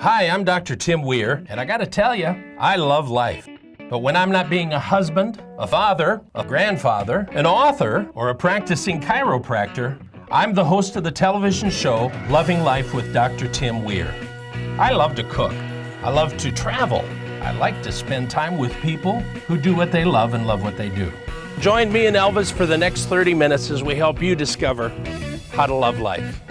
Hi, I'm Dr. Tim Weir, and I gotta tell you, I love life. But when I'm not being a husband, a father, a grandfather, an author, or a practicing chiropractor, I'm the host of the television show, Loving Life with Dr. Tim Weir. I love to cook. I love to travel. I like to spend time with people who do what they love and love what they do. Join me and Elvis for the next 30 minutes as we help you discover how to love life.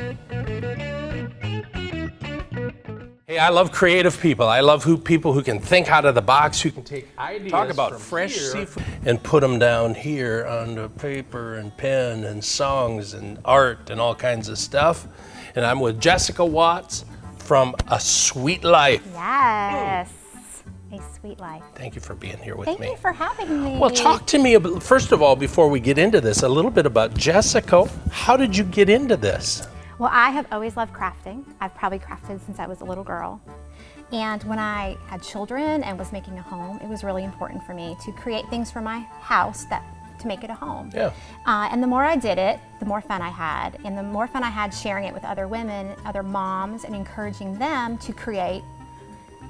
Hey, I love creative people. I love people who can think out of the box, who can take ideas. Talk about fresh seafood and put them down here on the paper and pen and songs and art and all kinds of stuff. And I'm with Jessica Watts from A Sweet Life. Yes, A Sweet Life. Thank you for being here with me. Thank you for having me. Well, talk to me, first of all, before we get into this, a little bit about Jessica. How did you get into this? Well, I have always loved crafting. I've probably crafted since I was a little girl. And when I had children and was making a home, it was really important for me to create things for my house to make it a home. Yeah. And the more I did it, the more fun I had. And the more fun I had sharing it with other women, other moms, and encouraging them to create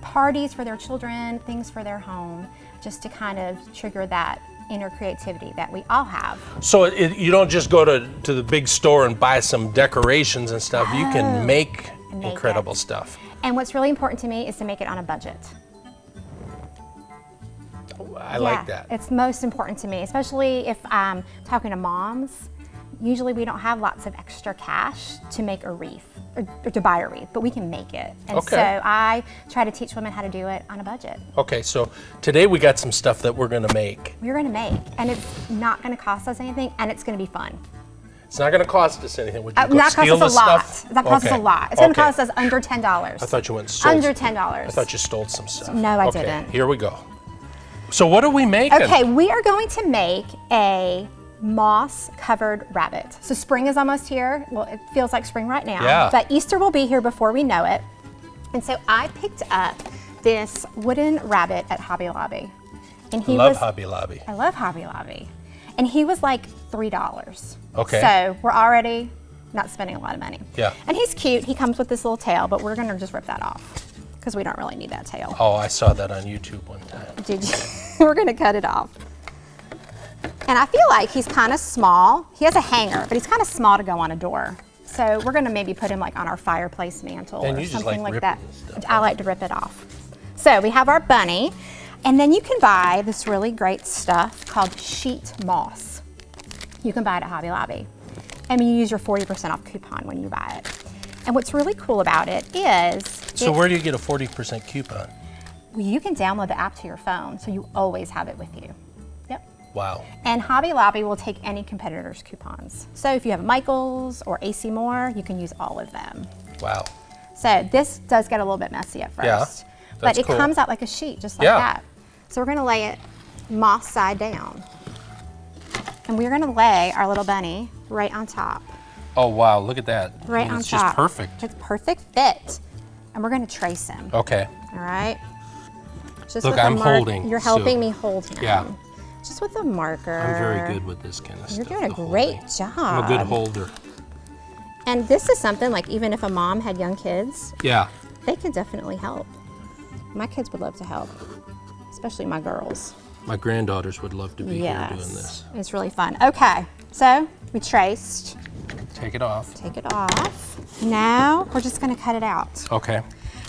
parties for their children, things for their home, just to kind of trigger that inner creativity that we all have. So you don't just go to the big store and buy some decorations and stuff. You can make incredible stuff. And what's really important to me is to make it on a budget. I like that. It's most important to me, especially if I'm talking to moms. Usually we don't have lots of extra cash to make a wreath or to buy a wreath, but we can make it. And so I try to teach women how to do it on a budget. Okay, so today we got some stuff that we're gonna make. We're gonna make, and it's not gonna cost us anything, and it's gonna be fun. It's not gonna cost us anything. Would you not steal cost us the a lot. stuff? That costs us a lot. It's gonna cost us under $10. I thought you went and stole. Under $10. I thought you stole some stuff. No, I didn't. Here we go. So what are we making? Okay, we are going to make a moss-covered rabbit. So spring is almost here. Well, it feels like spring right now, but Easter will be here before we know it. And so I picked up this wooden rabbit at Hobby Lobby. And he love Hobby Lobby. I love Hobby Lobby. And he was like $3. Okay. So we're already not spending a lot of money. Yeah. And he's cute. He comes with this little tail, but we're gonna just rip that off because we don't really need that tail. Oh, I saw that on YouTube one time. Did you? We're gonna cut it off. And I feel like he's kind of small. He has a hanger, but he's kind of small to go on a door. So we're gonna maybe put him like on our fireplace mantle or something like that. I like to rip it off. So we have our bunny, and then you can buy this really great stuff called sheet moss. You can buy it at Hobby Lobby. And you use your 40% off coupon when you buy it. And what's really cool about it is... So where do you get a 40% coupon? Well, you can download the app to your phone, so you always have it with you. Yep. Wow. And Hobby Lobby will take any competitor's coupons. So if you have Michael's or AC Moore, you can use all of them. Wow. So this does get a little bit messy at first. But it comes out like a sheet, just like that. So we're gonna lay it moss side down. And we're gonna lay our little bunny right on top. Oh wow, look at that. Right on top. It's just perfect. It's perfect fit. And we're gonna trace him. Okay. All right. Just look, I'm holding. You're helping me hold him. Yeah. Just with a marker. I'm very good with this kind of stuff. You're doing a great job. I'm a good holder. And this is something like even if a mom had young kids, they can definitely help. My kids would love to help, especially my girls. My granddaughters would love to be here doing this. It's really fun. Okay, so we traced. Take it off. Take it off. Now we're just gonna cut it out. Okay.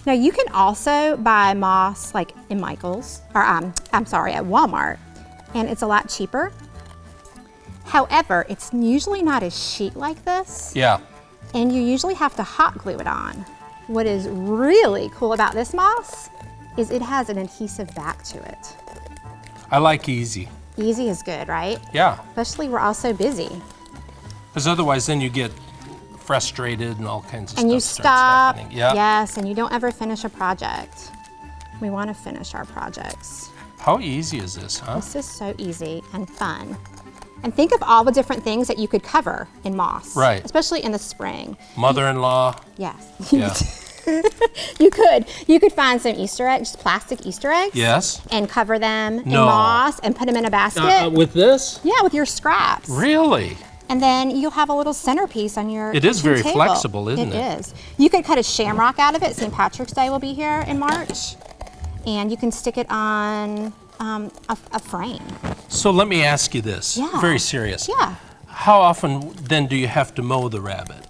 Now you can also buy moss like in Michael's, or I'm sorry, at Walmart, and it's a lot cheaper. However, it's usually not a sheet like this. Yeah. And you usually have to hot glue it on. What is really cool about this moss is it has an adhesive back to it. I like easy. Easy is good, right? Yeah. Especially we're all so busy. Because otherwise then you get frustrated and all kinds of stuff. And you stop. Yeah. Yes, and you don't ever finish a project. We want to finish our projects. How easy is this, huh? This is so easy and fun. And think of all the different things that you could cover in moss. Right. Especially in the spring. Mother-in-law. Yes. Yeah. You could find some Easter eggs, just plastic Easter eggs. Yes. And cover them in moss and put them in a basket. With this? Yeah, with your scraps. Really? And then you'll have a little centerpiece on your It is very table. flexible, isn't it? It is. You could cut a shamrock out of it. St. Patrick's Day will be here in March. And you can stick it on a frame. So let me ask you this, Yeah. very serious. Yeah. How often then do you have to mow the rabbit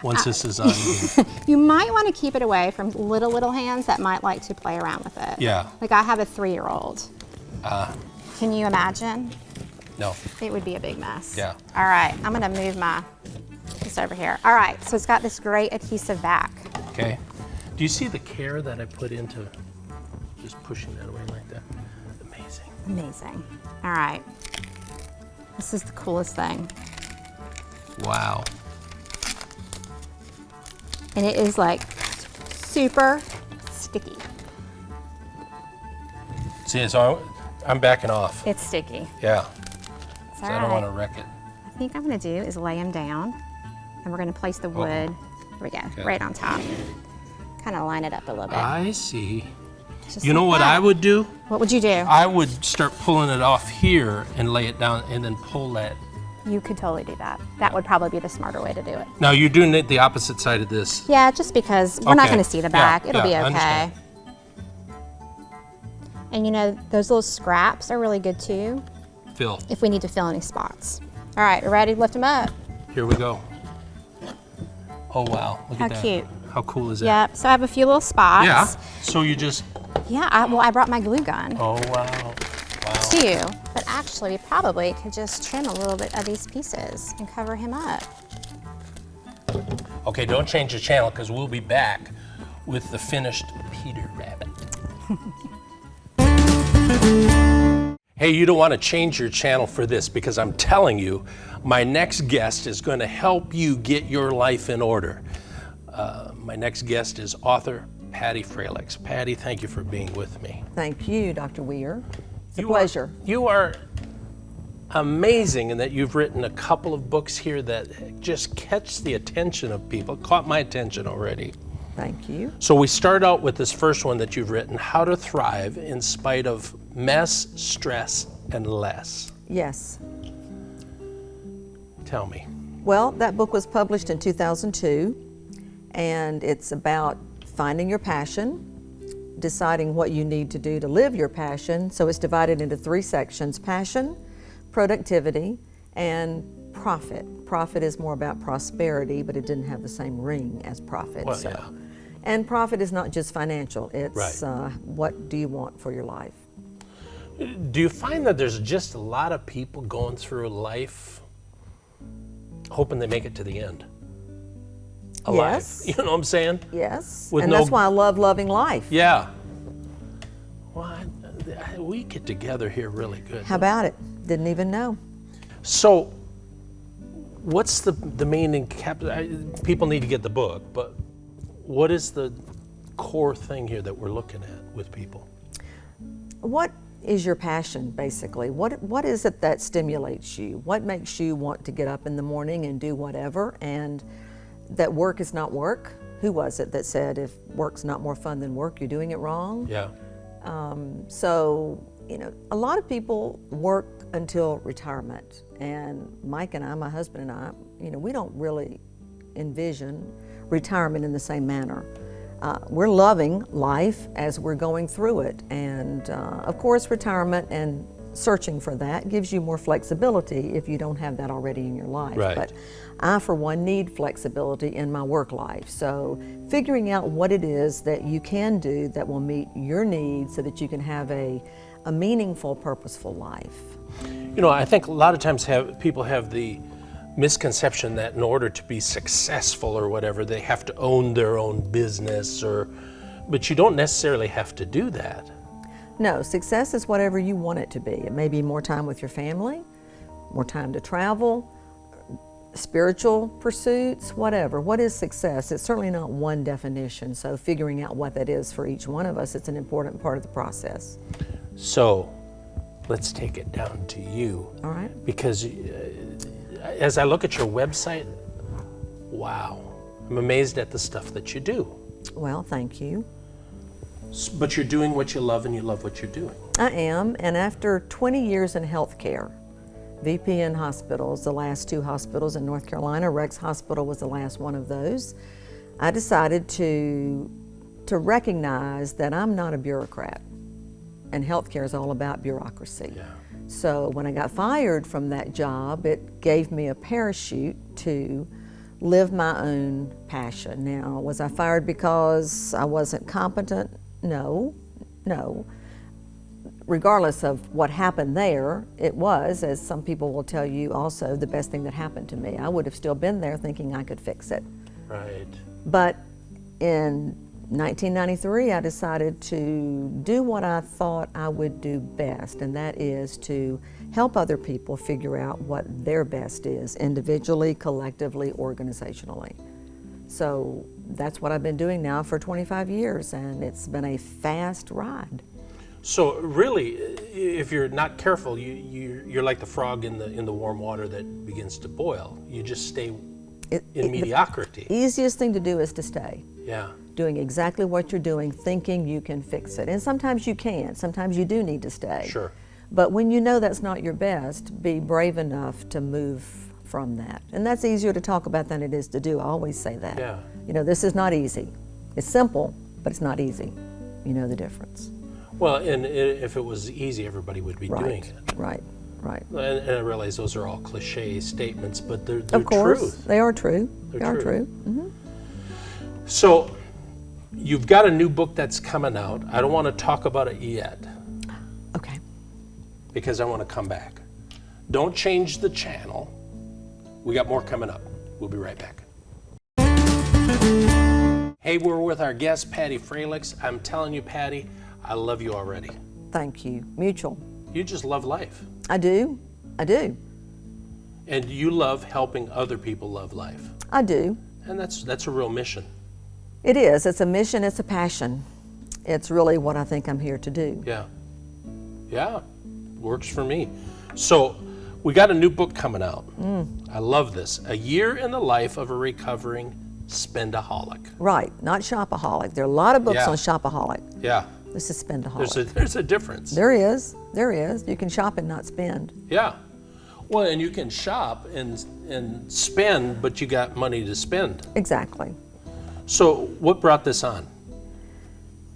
once this is on here? You might want to keep it away from little hands that might like to play around with it. Yeah. Like I have a 3-year-old. Can you imagine? No. It would be a big mess. Yeah. All right, I'm gonna move this over here. All right, so it's got this great adhesive back. Okay. Do you see the care that I put into just pushing that away like that? Amazing. Amazing. All right. This is the coolest thing. Wow. And it is like super sticky. See, so I'm backing off. It's sticky. Yeah. It's So all I don't right. want to wreck it. I think I'm gonna do is lay them down, and we're gonna place the wood. There we go, Okay. right on top. Kind of line it up a little bit. I see. Just You know like what that. I would do? What would you do? I would start pulling it off here and lay it down and then pull that. You could totally do that. That would probably be the smarter way to do it. Now you're doing it the opposite side of this. Yeah, just because we're not Okay. gonna see the Yeah, back. It'll yeah, be I okay. understand. And you know, those little scraps are really good too, Phil, if we need to fill any spots. All right, we're ready to lift them up. here we go. Oh wow, look How at that. cute. How cool is that? Yep, so I have a few little spots. Yeah, so you just, Yeah, I brought my glue gun oh wow, wow. too. But actually, we probably could just trim a little bit of these pieces and cover him up. Okay, don't change the channel because we'll be back with the finished Peter Rabbit. Hey, you don't want to change your channel for this because I'm telling you, my next guest is going to help you get your life in order. My next guest is author Patty Fralix. Patty, thank you for being with me. Thank you, Dr. Weir. It's a You pleasure. You are amazing in that you've written a couple of books here that just catch the attention of people, caught my attention already. Thank you. So we start out with this first one that you've written, How to Thrive in Spite of Mess, Stress, and Less. Yes. Tell me. Well, that book was published in 2002, and it's about finding your passion, deciding what you need to do to live your passion. So it's divided into 3 sections: passion, productivity, and profit. Profit is more about prosperity, but it didn't have the same ring as profit. Well, yeah. And profit is not just financial, it's Right. what do you want for your life? Do you find that there's just a lot of people going through life hoping they make it to the end? Alive. Yes. You know what I'm saying? Yes, With and no- that's why I love loving life. Yeah. Well, we get together here really good. How about it? Didn't even know. So, what's the main people need to get the book, but what is the core thing here that we're looking at with people? What is your passion, basically? What is it that stimulates you? What makes you want to get up in the morning and do whatever, and that work is not work? Who was it that said if work's not more fun than work, you're doing it wrong? Yeah. So, you know, a lot of people work until retirement, and Mike and I, my husband and I, you know, we don't really envision retirement in the same manner. We're loving life as we're going through it, and of course retirement and searching for that gives you more flexibility if you don't have that already in your life. Right. But I, for one, need flexibility in my work life. So figuring out what it is that you can do that will meet your needs so that you can have a meaningful, purposeful life. You know, I think a lot of times people have the misconception that in order to be successful or whatever, they have to own their own business, but you don't necessarily have to do that. No, success is whatever you want it to be. It may be more time with your family, more time to travel, spiritual pursuits, whatever. What is success? It's certainly not one definition, so figuring out what that is for each one of us, it's an important part of the process. So let's take it down to you. All right. Because as I look at your website, wow, I'm amazed at the stuff that you do. Well, thank you. But you're doing what you love and you love what you're doing. I am, and after 20 years in healthcare, VP in hospitals, the last 2 hospitals in North Carolina. Rex Hospital was the last one of those. I decided to recognize that I'm not a bureaucrat, and healthcare is all about bureaucracy. Yeah. So when I got fired from that job, it gave me a parachute to live my own passion. Now, was I fired because I wasn't competent? No. Regardless of what happened there, it was, as some people will tell you also, the best thing that happened to me. I would have still been there thinking I could fix it. Right. But in 1993, I decided to do what I thought I would do best, and that is to help other people figure out what their best is, individually, collectively, organizationally. So that's what I've been doing now for 25 years, and it's been a fast ride. So really, if you're not careful, you're like the frog in the warm water that begins to boil. You just stay in mediocrity. The easiest thing to do is to stay. Yeah. Doing exactly what you're doing, thinking you can fix it. And sometimes you can't. Sometimes you do need to stay. Sure. But when you know that's not your best, be brave enough to move from that. And that's easier to talk about than it is to do. I always say that. Yeah. You know, this is not easy. It's simple, but it's not easy. You know the difference. Well, and if it was easy, everybody would be doing it. Right. And I realize those are all cliche statements, but they're Of course, truth. they are true. They are true. Mm-hmm. So you've got a new book that's coming out. I don't want to talk about it yet. Okay. Because I want to come back. Don't change the channel. We got more coming up. We'll be right back. Hey, we're with our guest, Patty Fralix. I'm telling you, Patty, I love you already. Thank you. Mutual. You just love life. I do. And you love helping other people love life. I do. And that's a real mission. It is. It's a mission. It's a passion. It's really what I think I'm here to do. Yeah. Works for me. So we got a new book coming out. I love this. A Year in the Life of a Recovering Spendaholic. Right. Not shopaholic. There are a lot of books Yeah. on shopaholic. Yeah. This is spendaholic. There's a difference. There is. You can shop and not spend. Yeah. Well, and you can shop and spend, but you got money to spend. Exactly. So what brought this on?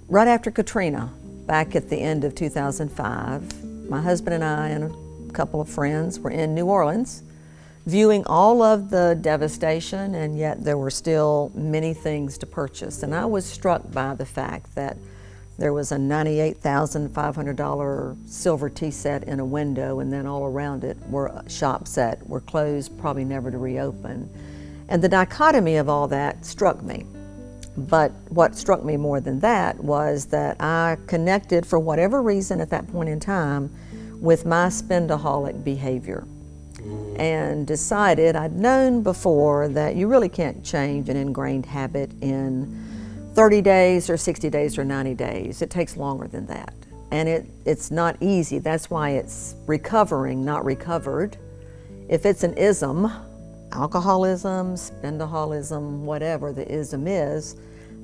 Right after Katrina, back at the end of 2005, my husband and I and a couple of friends were in New Orleans, viewing all of the devastation, and yet there were still many things to purchase. And I was struck by the fact that there was a $98,500 silver tea set in a window, and then all around it were shops that were closed, probably never to reopen. And the dichotomy of all that struck me. But what struck me more than that was that I connected, for whatever reason at that point in time, with my spendaholic behavior. And decided, I'd known before that you really can't change an ingrained habit in 30 days or 60 days or 90 days. It takes longer than that. And it's not easy. That's why it's recovering, not recovered. If it's an ism, alcoholism, spendaholism, whatever the ism is,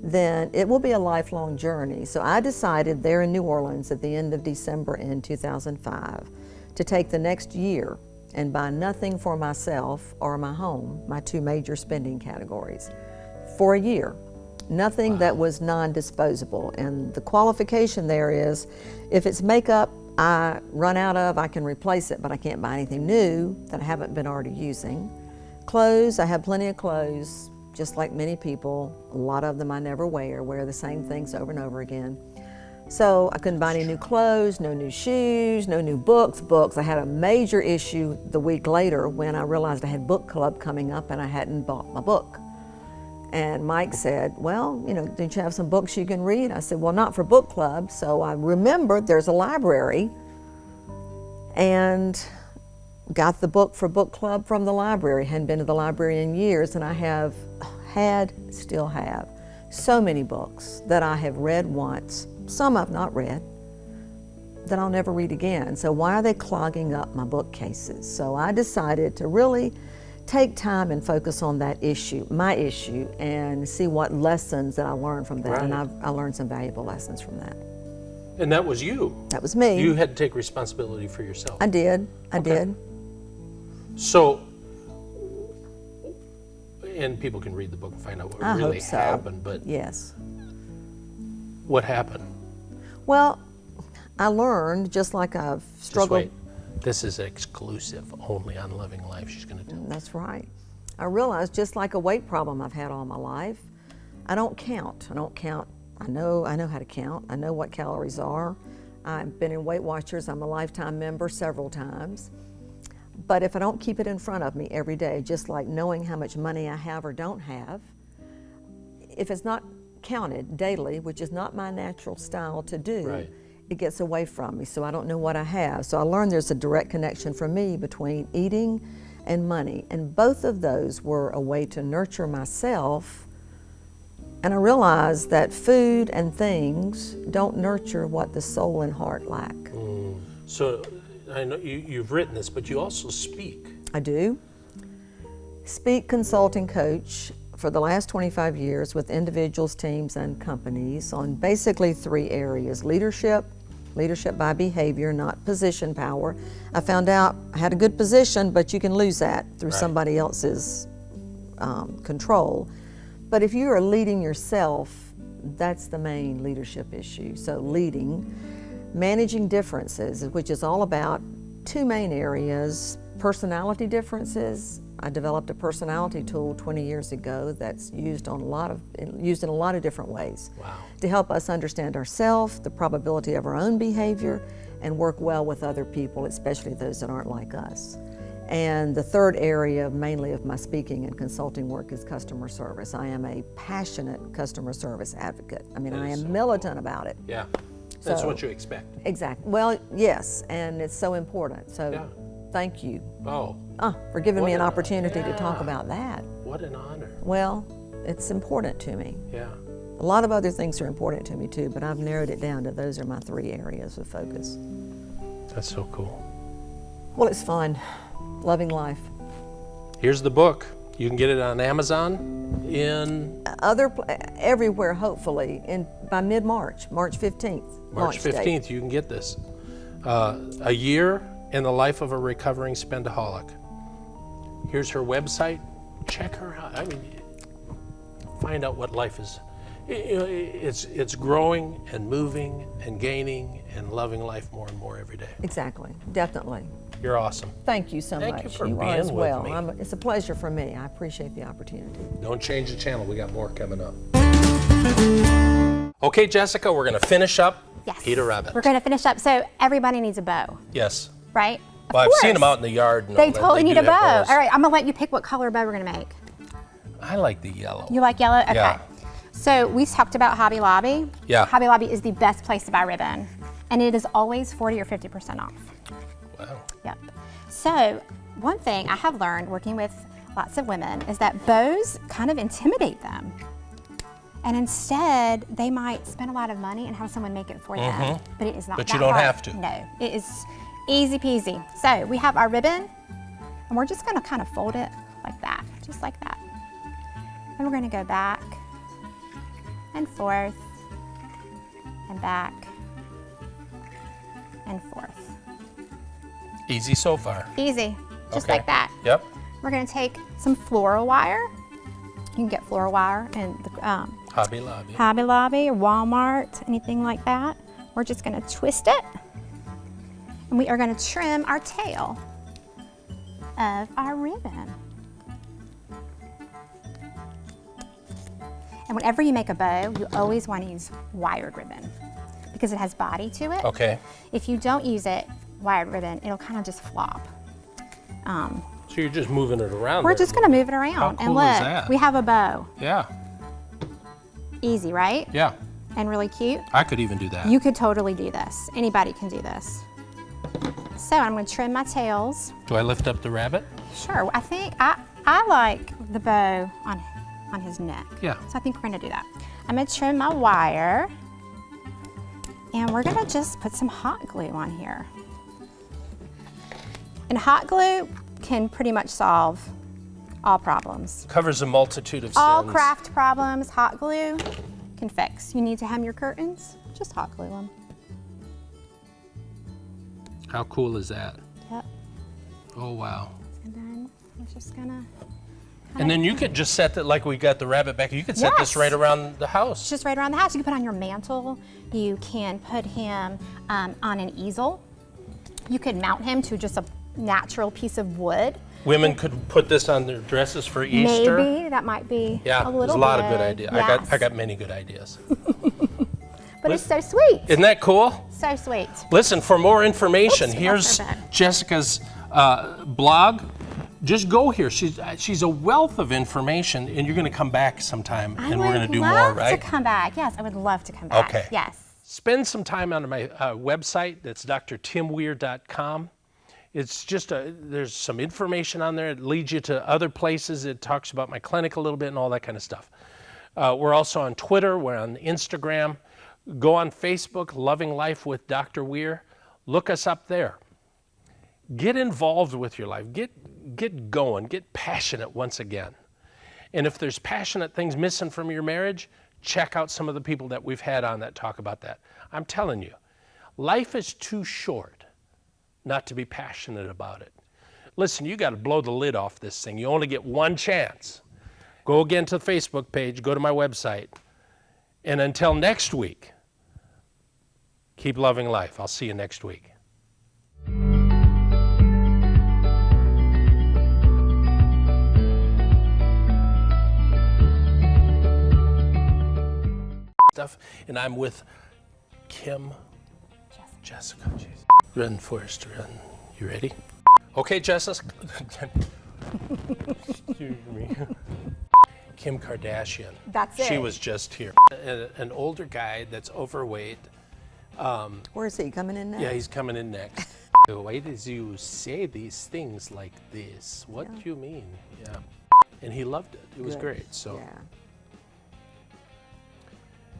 then it will be a lifelong journey. So I decided there in New Orleans at the end of December in 2005 to take the next year and buy nothing for myself or my home, my 2 major spending categories, for a year. Nothing that was non-disposable. And the qualification there is, if it's makeup I run out of, I can replace it, but I can't buy anything new that I haven't been already using. Clothes, I have plenty of clothes, just like many people. A lot of them I never wear the same things over and over again. So I couldn't buy any new clothes, no new shoes, no new books. I had a major issue the week later when I realized I had book club coming up and I hadn't bought my book. And Mike said, well, didn't you have some books you can read? I said, well, not for book club. So I remembered there's a library and got the book for book club from the library. Hadn't been to the library in years, and I still have so many books that I have read once, some I've not read, that I'll never read again. So why are they clogging up my bookcases? So I decided to really take time and focus on that issue, my issue, and see what lessons that I learned from that. Right. And I learned some valuable lessons from that. And that was you. That was me. You had to take responsibility for yourself. I did. So, and people can read the book and find out what really happened, but yes. What happened? Well, I learned, just like I've struggled. Just wait. This is exclusive, only on Loving Life. She's going to tell. That's right. I realized, just like a weight problem I've had all my life, I don't count. I don't count. I know how to count. I know what calories are. I've been in Weight Watchers. I'm a lifetime member several times. But if I don't keep it in front of me every day, just like knowing how much money I have or don't have, if it's not counted daily, which is not my natural style to do, right, it gets away from me, so I don't know what I have. So I learned there's a direct connection for me between eating and money, and both of those were a way to nurture myself. And I realized that food and things don't nurture what the soul and heart lack. So I know you've written this, but you also speak. I do. Speak, consulting, coach for the last 25 years with individuals, teams, and companies on basically 3 areas: leadership by behavior, not position power. I found out I had a good position, but you can lose that through somebody else's control. But if you are leading yourself, that's the main leadership issue. So leading, managing differences, which is all about 2 main areas: personality differences. I developed a personality tool 20 years ago that's used in a lot of different ways. Wow. To help us understand ourselves, the probability of our own behavior, and work well with other people, especially those that aren't like us. And the 3rd area, mainly of my speaking and consulting work, is customer service. I am a passionate customer service advocate. I mean, I am militant about it. Yeah, that's So- what you expect. Exactly. Well, yes, and it's so important. So Yeah. thank you for giving What me an an- opportunity to talk yeah. about that. What an honor. Well, it's important to me. Yeah. A lot of other things are important to me too, but I've narrowed it down to those are my 3 areas of focus. That's so cool. Well, it's fun. Loving life. Here's the book. You can get it on Amazon in Everywhere, hopefully, by mid-March, March 15th. March launch date. 15th. You can get this. A Year in the Life of a Recovering Spendaholic. Here's her website. Check her out. I mean, find out what life is. It's growing and moving and gaining and loving life more and more every day. Exactly, definitely. You're awesome. Thank you so much. Thank you for are being as with well. me. It's a pleasure for me. I appreciate the opportunity. Don't change the channel. We got more coming up. Okay, Jessica, we're going to finish up Yes. Peter Rabbit. We're going to finish up. So everybody needs a bow, Yes. right? Of Well, I've seen course. them out in the yard. And They all that. totally need do a bow. have bows. All right, I'm going to let you pick what color bow we're going to make. I like the yellow. You like yellow? Okay. Yeah. So we talked about Hobby Lobby. Yeah. Hobby Lobby is the best place to buy ribbon, and it is always 40 or 50% off. Wow. Yep. So one thing I have learned working with lots of women is that bows kind of intimidate them. And instead, they might spend a lot of money and have someone make it for them. But it is not But that you don't hard. have to. No, it is easy peasy. So we have our ribbon, and we're just gonna kind of fold it like that, just like that. Then we're gonna go back and forth, and back and forth. Easy so far. Easy, just Okay. like that. Yep. We're gonna take some floral wire. You can get floral wire in the Hobby Lobby. Hobby Lobby or Walmart, anything like that. We're just gonna twist it, and we are gonna trim our tail of our ribbon. And whenever you make a bow, you always wanna use wired ribbon because it has body to it. Okay. If you don't use it, wired ribbon, it'll kind of just flop. So you're just moving it around. We're there. just gonna move it around. How And cool look, is that? we have a bow. Yeah. Easy, right? Yeah. And really cute. I could even do that. You could totally do this. Anybody can do this. So I'm gonna trim my tails. Do I lift up the rabbit? Sure, I think I like the bow on his neck. Yeah. So I think we're gonna do that. I'm gonna trim my wire, and we're gonna just put some hot glue on here. And hot glue can pretty much solve all problems. Covers a multitude of All sins. craft problems, hot glue can fix. You need to hem your curtains, just hot glue them. How cool is that? Yep. Oh, wow. And then I'm just gonna. And then you could just set that, like we got the rabbit back, you could set this Yes. right around the house. Just right around the house. You can put on your mantle. You can put him on an easel. You could mount him to just a natural piece of wood. Women could put this on their dresses for Easter. Maybe that might be Yeah, a little there's a lot of bit. good ideas. Yes. I got many good ideas. But it's so sweet. Isn't that cool? So sweet. Listen, for more information, Oops, here's lost my bag. Jessica's blog. Just go here. She's a wealth of information, and you're going to come back sometime, and we're going to do more, I would love right? to come back. Yes, I would love to come back. Okay. Yes. Spend some time on my website. That's drtimweir.com. It's just there's some information on there. It leads you to other places. It talks about my clinic a little bit and all that kind of stuff. We're also on Twitter. We're on Instagram. Go on Facebook, Loving Life with Dr. Weir. Look us up there. Get involved with your life. Get going. Get passionate once again. And if there's passionate things missing from your marriage, check out some of the people that we've had on that talk about that. I'm telling you, life is too short not to be passionate about it. Listen, you got to blow the lid off this thing. You only get one chance. Go again to the Facebook page, go to my website. And until next week, keep loving life. I'll see you next week. And I'm with Jessica. Jeez. Run, Forrest, run. You ready? Okay, Jessica. Excuse me. Kim Kardashian. That's it. She was just here. An older guy that's overweight. Where is he coming in next? Yeah, he's coming in next. Why did you say these things like this? What do you mean? Yeah. And he loved it. It was great. So Yeah.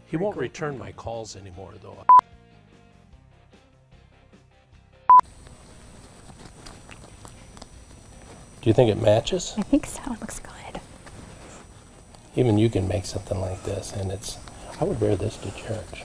he won't return my calls anymore, though. Do you think it matches? I think so. It looks good. Even you can make something like this, and I would wear this to church.